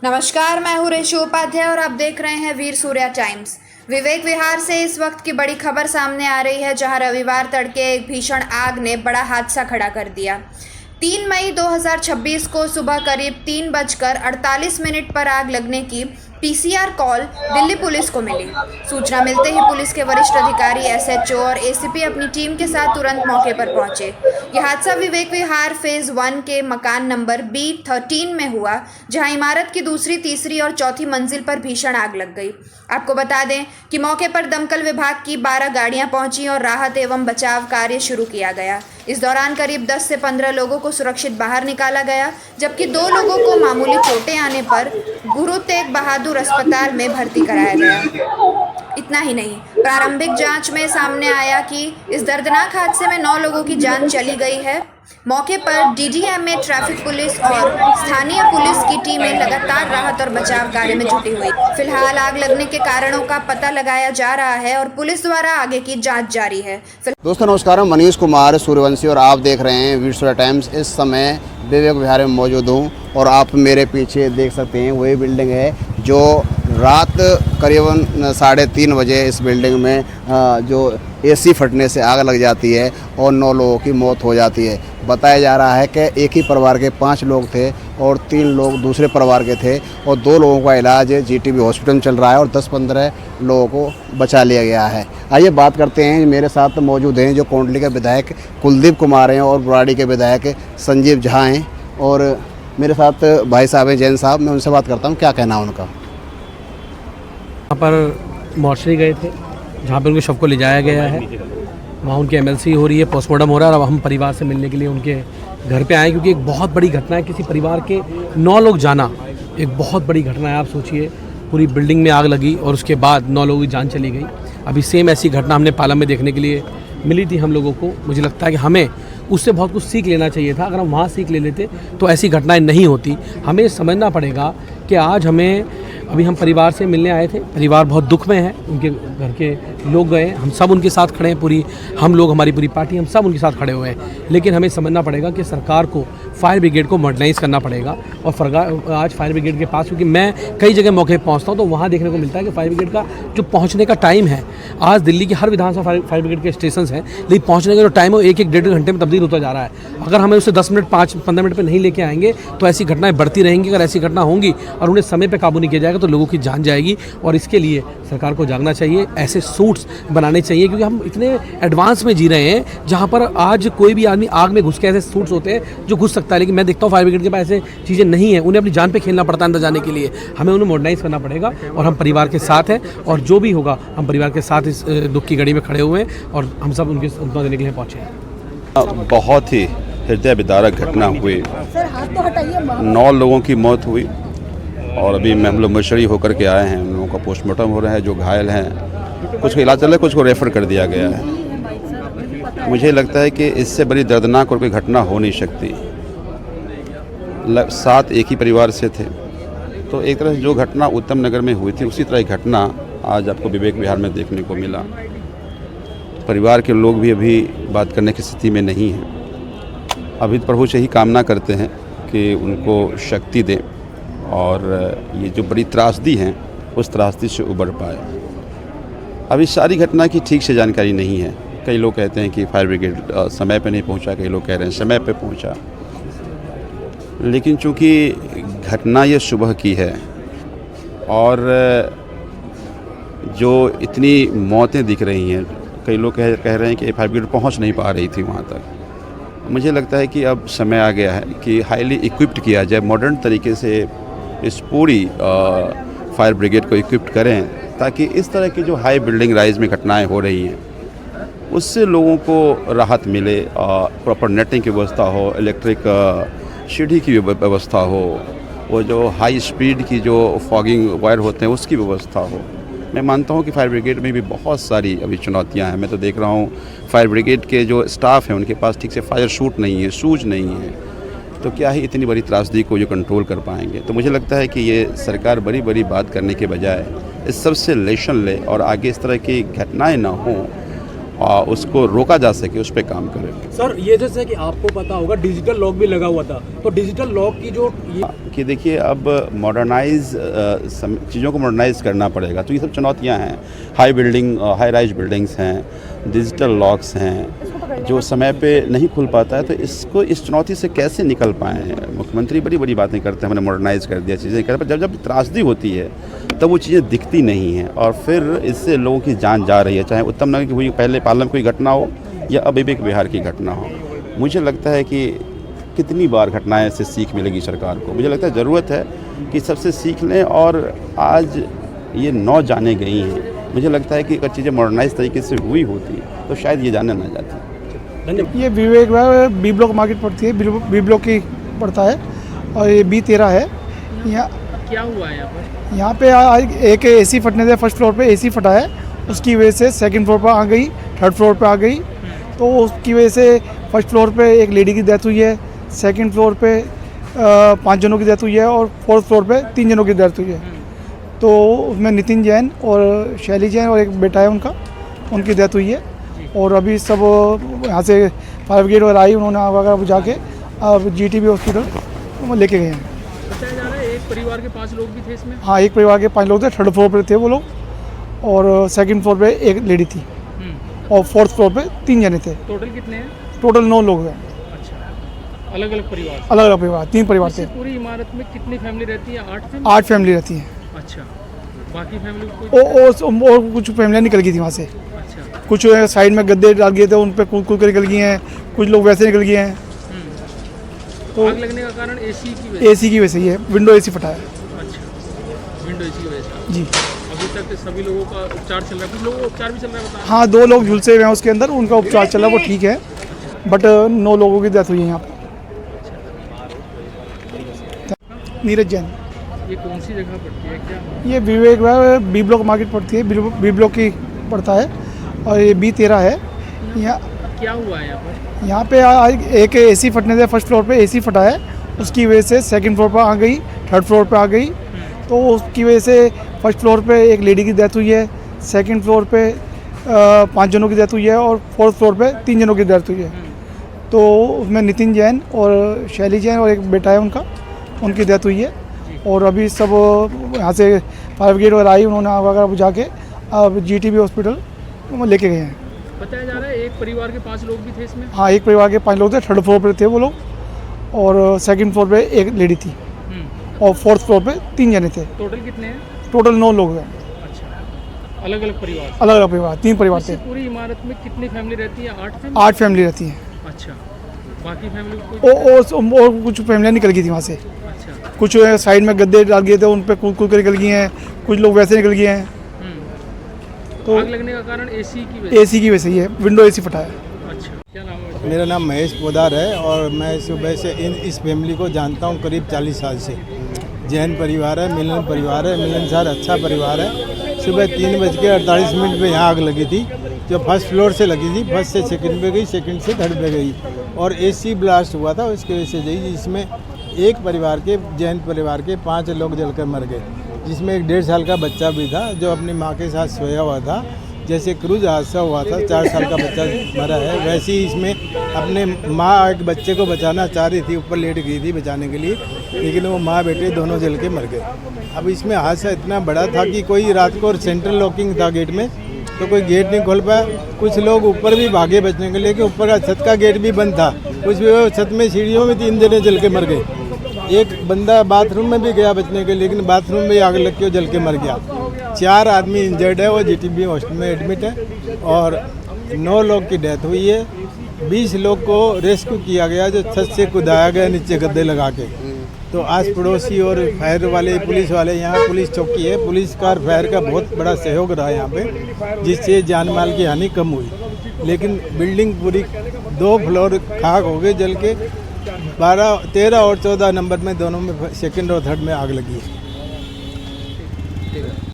नमस्कार, मैं हूँ रेशु उपाध्याय और आप देख रहे हैं वीर सूर्या टाइम्स। विवेक विहार से इस वक्त की बड़ी खबर सामने आ रही है, जहां रविवार तड़के एक भीषण आग ने बड़ा हादसा खड़ा कर दिया। 3 मई 2026 को सुबह करीब 3:48 पर आग लगने की पीसीआर कॉल दिल्ली पुलिस को मिली। सूचना मिलते ही पुलिस के वरिष्ठ अधिकारी, एसएचओ और एसीपी अपनी टीम के साथ तुरंत मौके पर पहुंचे। यह हादसा विवेक विहार फेज 1 के मकान नंबर B13 में हुआ, जहां इमारत की दूसरी, तीसरी और चौथी मंजिल पर भीषण आग लग गई। आपको बता दें कि मौके पर दमकल विभाग की 12 गाड़ियां पहुंची और राहत एवं बचाव कार्य शुरू किया गया। इस दौरान करीब 10 से 15 लोगों को सुरक्षित बाहर निकाला गया, जबकि 2 लोगों को मामूली चोटें आने पर गुरु तेग बहादुर अस्पताल में भर्ती कराया गया। इतना ही नहीं, प्रारंभिक जांच में सामने आया कि इस दर्दनाक हादसे में 9 लोगों की जान चली गई है। मौके पर डीडीएमए, ट्रैफिक पुलिस और स्थानीय पुलिस की टीमें लगातार राहत और बचाव कार्य में जुटी हुई। फिलहाल आग लगने के कारणों का पता लगाया जा रहा है और पुलिस द्वारा आगे की जांच जारी है। दोस्तों नमस्कार, मैं मनीष कुमार सूर्यवंशी और आप देख रहे हैं वीर सूर्या टाइम्स। इस समय विवेक विहार में मौजूद हूँ और आप मेरे पीछे देख सकते हैं वही बिल्डिंग है जो रात करीबन 3:30 बजे इस बिल्डिंग में जो एसी फटने से आग लग जाती है और 9 लोगों की मौत हो जाती है। बताया जा रहा है कि एक ही परिवार के 5 लोग थे और 3 लोग दूसरे परिवार के थे और 2 लोगों का इलाज जीटीबी हॉस्पिटल में चल रहा है और 10-15 लोगों को बचा लिया गया है। आइए बात करते हैं, मेरे साथ मौजूद हैं जो कोंडली के विधायक कुलदीप कुमार हैं और बुराड़ी के विधायक संजीव झा हैं और मेरे साथ भाई साहब हैं जैन साहब। मैं उनसे बात करता हूँ, क्या कहना है उनका। वहाँ पर मॉर्चरी गए थे जहाँ पर उनके शव को ले जाया गया है, वहाँ उनकी एमएलसी हो रही है, पोस्टमार्टम हो रहा है और अब हम परिवार से मिलने के लिए उनके घर पे आए, क्योंकि एक बहुत बड़ी घटना है। किसी परिवार के 9 लोग जाना एक बहुत बड़ी घटना है। आप सोचिए, पूरी बिल्डिंग में आग लगी और उसके बाद 9 लोगों की जान चली गई। अभी सेम ऐसी घटना हमने पालम में देखने के लिए मिली थी हम लोगों को। मुझे लगता है कि हमें उससे बहुत कुछ सीख लेना चाहिए था। अगर हम वहाँ सीख ले लेते तो ऐसी घटनाएं नहीं होती। हमें समझना पड़ेगा कि आज अभी हम परिवार से मिलने आए थे, परिवार बहुत दुख में है, उनके घर के लोग गए, हम सब उनके साथ खड़े हैं, हमारी पूरी पार्टी, हम सब उनके साथ खड़े हुए हैं। लेकिन हमें समझना पड़ेगा कि सरकार को फायर ब्रिगेड को मॉडर्नाइज करना पड़ेगा। और आज फायर ब्रिगेड के पास, क्योंकि मैं कई जगह मौके पर पहुँचता हूँ तो वहाँ देखने को मिलता है कि फायर ब्रिगेड का जो पहुँचने का टाइम है, आज दिल्ली की हर विधानसभा फायर ब्रिगेड के स्टेशन हैं, लेकिन पहुँचने का जो टाइम है 1-1-1.5 घंटे में तब्दील होता जा रहा है। अगर हमें उसे 10 मिनट 5-15 मिनट पर नहीं लेके आएंगे तो ऐसी घटनाएं बढ़ती रहेंगी। अगर ऐसी घटना होंगी और उन्हें समय पर काबू नहीं किया जाएगा तो लोगों की जान जाएगी। और इसके लिए सरकार को जागना चाहिए, ऐसे सूट्स बनाने चाहिए, क्योंकि हम इतने एडवांस में जी रहे हैं जहां पर आज कोई भी आदमी आग में घुस के ऐसे सूट्स होते हैं जो घुस सकता है। लेकिन मैं देखता हूं फायर ब्रिगेड के पास ऐसे चीज़ें नहीं है, उन्हें अपनी जान पे खेलना पड़ता है अंदर जाने के लिए। हमें उन्हें मॉडर्नाइज करना पड़ेगा और हम परिवार के साथ हैं और जो भी होगा हम परिवार के साथ इस दुख की घड़ी में खड़े हुए हैं और हम सब उनके सांत्वना देने के लिए पहुँचे हैं। बहुत ही हृदय विदारक घटना हुई, 9 लोगों की मौत हुई और अभी हम लोग मशरी होकर के आए हैं। उन लोगों का पोस्टमार्टम हो रहा है, जो घायल हैं कुछ को इलाज चल रहा है, कुछ को रेफ़र कर दिया गया है। मुझे लगता है कि इससे बड़ी दर्दनाक और कोई घटना हो नहीं सकती। 7 एक ही परिवार से थे, तो एक तरह से जो घटना उत्तम नगर में हुई थी उसी तरह की घटना आज आपको विवेक विहार में देखने को मिला। परिवार के लोग भी अभी बात करने की स्थिति में नहीं हैं। अभी प्रभु से ही कामना करते हैं कि उनको शक्ति दें और ये जो बड़ी त्रासदी है उस त्रासदी से उबर पाए। अभी सारी घटना की ठीक से जानकारी नहीं है। कई लोग कहते हैं कि फायर ब्रिगेड समय पे नहीं पहुंचा, कई लोग कह रहे हैं समय पे पहुंचा। लेकिन चूंकि घटना ये सुबह की है और जो इतनी मौतें दिख रही हैं, कई लोग कह रहे हैं कि फायर ब्रिगेड पहुँच नहीं पा रही थी वहाँ तक। मुझे लगता है कि अब समय आ गया है कि हाईली इक्विप्ड किया जाए, मॉडर्न तरीके से इस पूरी फायर ब्रिगेड को इक्विप्ड करें, ताकि इस तरह की जो हाई बिल्डिंग राइज में घटनाएं हो रही हैं उससे लोगों को राहत मिले। प्रॉपर नेटिंग की व्यवस्था हो, इलेक्ट्रिक सीढ़ी की व्यवस्था हो, वो जो हाई स्पीड की जो फॉगिंग वायर होते हैं उसकी व्यवस्था हो। मैं मानता हूँ कि फायर ब्रिगेड में भी बहुत सारी अभी चुनौतियाँ हैं। मैं तो देख रहा हूँ फायर ब्रिगेड के जो स्टाफ हैं उनके पास ठीक से फायर शूट नहीं है, सूज नहीं है, तो क्या ही इतनी बड़ी त्रासदी को ये कंट्रोल कर पाएंगे। तो मुझे लगता है कि ये सरकार बड़ी बड़ी बात करने के बजाय इस सब से लेसन ले और आगे इस तरह की घटनाएं ना हों उसको रोका जा सके, उस पर काम करें। सर ये जैसे कि आपको पता होगा डिजिटल लॉक भी लगा हुआ था, तो डिजिटल लॉक की जो कि देखिए अब मॉडर्नाइज चीज़ों को मॉडर्नाइज करना पड़ेगा, तो ये सब चुनौतियां हैं। हाई राइज बिल्डिंग्स हैं, डिजिटल लॉक्स हैं, जो समय पे नहीं खुल पाता है, तो इस चुनौती से कैसे निकल पाए हैं। मुख्यमंत्री बड़ी बड़ी बातें करते हैं, हमने मॉडर्नाइज कर दिया, चीज़ें कर, पर जब त्रासदी होती है तब वो चीज़ें दिखती नहीं हैं और फिर इससे लोगों की जान जा रही है, चाहे उत्तम नगर की हुई पहले पालम में कोई घटना हो या अब विवेक विहार की घटना हो। मुझे लगता है कि कितनी बार घटनाएं से सीख मिलेगी सरकार को। मुझे लगता है ज़रूरत है कि सबसे सीख लें, और आज ये 9 जाने गई हैं। मुझे लगता है कि अगर चीज़ें मॉडर्नाइज तरीके से हुई होती तो शायद ये जाने ना जाती। ये विवेक बी ब्लॉक मार्केट पड़ती है, बी ब्लॉक की पड़ता है और ये B13 है। यहाँ क्या हुआ है यहाँ पर? यहाँ पे एक AC फटने से फर्स्ट फ्लोर पे AC फटा है, उसकी वजह से सेकंड फ्लोर पर आ गई, थर्ड फ्लोर पे आ गई, तो उसकी वजह से फर्स्ट फ्लोर पे एक लेडी की डेथ हुई है, सेकंड फ्लोर पे 5 जनों की डेथ हुई है और फोर्थ फ्लोर पे 3 जनों की डेथ हुई है। तो उसमें नितिन जैन और शैली जैन और एक बेटा है उनका, उनकी डेथ हुई है। और अभी सब यहाँ से फायर ब्रिगेड वगैरह आई, उन्होंने आग वगैरह बुझा के अब GTB हॉस्पिटल लेके गए हैं। बताया जा रहा है एक परिवार के 5 लोग भी थे इसमें? हाँ, एक परिवार के 5 लोग थे, थर्ड फ्लोर पे थे वो लोग, और सेकंड फ्लोर पे एक लेडी थी और फोर्थ फ्लोर पे 3 जने थे। टोटल कितने हैं? टोटल 9 लोग हैं। अच्छा, अलग अलग परिवार? अलग अलग परिवार, 3 परिवार थे। पूरी इमारत में कितनी फैमिली रहती है? 8 फैमिली? 8 फैमिली रहती है। अच्छा, बाकी फैमिली कोई? और कुछ फैमिलियाँ निकल गई थी वहाँ से। अच्छा, कुछ साइड में गद्दे डाल गए थे, उन पर कूद के निकल गए हैं, कुछ लोग वैसे निकल गए हैं। तो आग लगने का कारण AC की वजह से ही है, विंडो AC फटा है। अच्छा, विंडो AC की वजह से। जी, अभी तक सभी लोगों का उपचार चल रहा है, कुछ लोगों का उपचार भी चल रहा है बताया? हाँ, 2 लोग झुलसे हुए हैं उसके अंदर, उनका उपचार चल रहा है, वो ठीक है, बट 9 लोगों की डेथ हुई है यहाँ पर। नीरज जैन। ये कौन सी जगह पड़ती है क्या? ये विवेक बी ब्लॉक मार्केट पड़ती है, बी ब्लॉक की पड़ता है और ये B13 है। यहाँ क्या हुआ है यहाँ पर? यहाँ पे एक AC फटने से फर्स्ट फ्लोर पे AC फटा है, उसकी वजह से सेकंड फ्लोर पर आ गई, थर्ड फ्लोर पे आ गई, तो उसकी वजह से फर्स्ट फ्लोर पे एक लेडी की डेथ हुई है, सेकंड फ्लोर पे 5 जनों की डेथ हुई है और फोर्थ फ्लोर पे 3 जनों की डेथ हुई है। तो उसमें नितिन जैन और शैली जैन और एक बेटा है उनका, उनकी डेथ हुई है। और अभी सब यहाँ से फायर ब्रिगेड वगैरह आई, उन्होंने आग वगैरह बुझा के अब GTB हॉस्पिटल लेके गए हैं। बताया जा रहा है एक परिवार के 5 लोग भी थे इसमें? हाँ, एक परिवार के 5 लोग थे, थर्ड फ्लोर पे थे वो लोग, और सेकंड फ्लोर पे एक लेडी थी और फोर्थ फ्लोर पे 3 जने थे। टोटल कितने हैं? टोटल 9 लोग हैं। अच्छा, अलग अलग परिवार? अलग अलग परिवार, 3 परिवार थे। पूरी इमारत में कितनी फैमिली रहती है? 8 फैमिली? 8 फैमिली रहती है। अच्छा, बाकी फैमिली कोई? और कुछ फैमिलियाँ निकल गई थी वहाँ से। अच्छा, कुछ साइड में गद्दे डाल गए थे, उन पर कूद के निकल गए हैं, कुछ लोग वैसे निकल गए हैं। तो आग लगने का कारण AC की वजह से ही है, विंडो AC फटा है। अच्छा, क्या नाम है? मेरा नाम महेश पोदार है और मैं सुबह से इस फैमिली को जानता हूँ करीब 40 साल से। जैन परिवार है, मिलन परिवार है, मिलनसार अच्छा परिवार है। सुबह 3:48 पे यहाँ आग लगी थी, जो फर्स्ट फ्लोर से लगी थी, फर्स्ट से सेकंड पे गई, सेकंड से थर्ड पे गई और AC ब्लास्ट हुआ था, उसकी वजह से गई, जिसमें एक परिवार के जैन परिवार के 5 लोग जलकर मर गए, जिसमें एक 1.5 साल का बच्चा भी था जो अपनी माँ के साथ सोया हुआ था। जैसे क्रूज हादसा हुआ था, 4 साल का बच्चा मरा है, वैसे ही इसमें अपने माँ एक बच्चे को बचाना चाह रही थी, ऊपर लेट गई थी बचाने के लिए, लेकिन वो माँ बेटे दोनों जल के मर गए। अब इसमें हादसा इतना बड़ा था कि कोई रात को सेंट्रल लॉकिंग था गेट में, तो कोई गेट नहीं खोल पाया। कुछ लोग ऊपर भी भागे बचने के लिए, कि ऊपर का छत का गेट भी बंद था, कुछ भी छत में सीढ़ियों में 3 जने जल के मर गए। एक बंदा बाथरूम में भी गया बचने के लिए, लेकिन बाथरूम में आग लग के जल के मर गया। 4 आदमी इंजर्ड है, वो GTB हॉस्पिटल में एडमिट है और 9 लोग की डेथ हुई है। 20 लोग को रेस्क्यू किया गया, जो छत से कूदाया गया नीचे गद्दे लगा के। तो आस पड़ोसी और फायर वाले, पुलिस वाले, यहाँ पुलिस चौकी है, पुलिस का और फायर का बहुत बड़ा सहयोग रहा यहाँ पे, जिससे जान माल की हानि कम हुई। लेकिन बिल्डिंग पूरी 2 फ्लोर खाक हो गए जल के। 12, 13 और 14 नंबर में दोनों में सेकंड और थर्ड में आग लगी है।